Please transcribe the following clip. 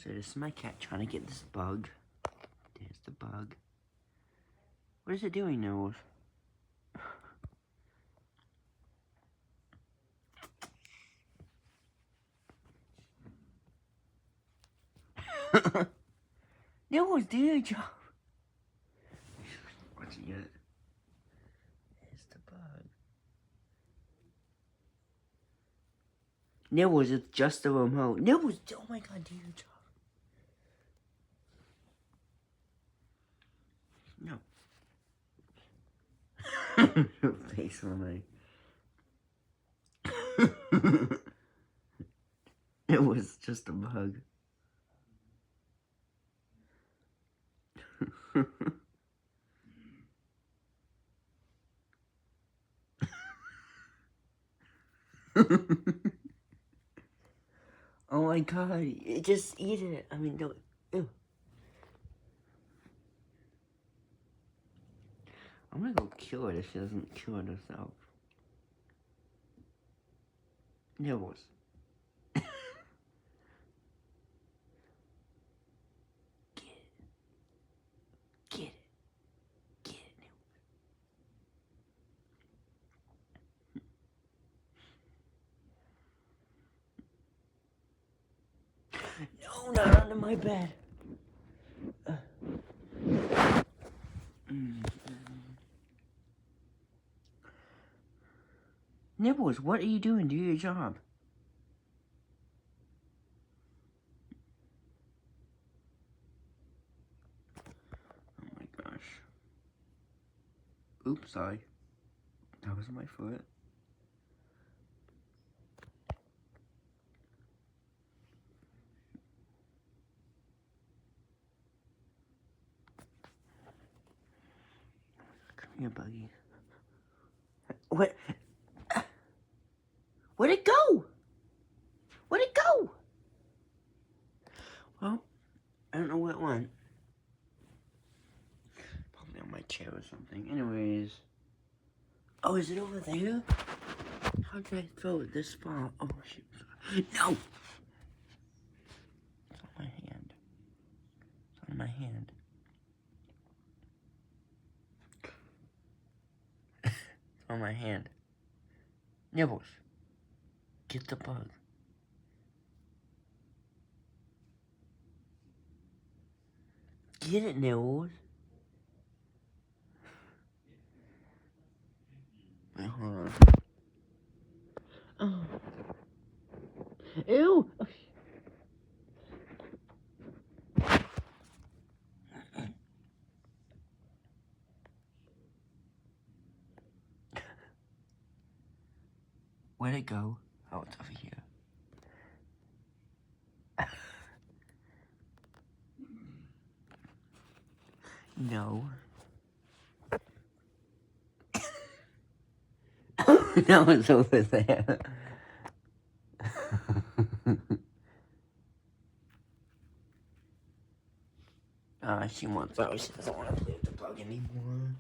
So this is my cat trying to get this bug. There's the bug. What is it doing, Nose? Nose, do your job. What's it yet? There's the bug. Nibbles, it's just a remote. Nibbles, oh my god, do your job. No. Face on my... It was just a bug. Oh my god, just eat it. I mean, don't. Ew. I'm gonna go kill it if she doesn't kill it herself. Nibbles. Get it. Get it. Get it, Nibbles. No, not under my bed. Nibbles, what are you doing? Do your job. Oh my gosh. Oops, sorry. That was my foot. Come here, Buggy. What? Where'd it go? Where'd it go? Well, I don't know where it went. Probably on my chair or something. Anyways. Oh, is it over there? How did I throw it this far? Oh, shit. No! It's on my hand. It's on my hand. It's on my hand. Nibbles. Get the bug. Get it, Nibbles. Wait, hold on. Oh. Ew! Where'd it go? Oh, it's over here. No. Now it's over there. She wants out. She doesn't want to play with the bug anymore.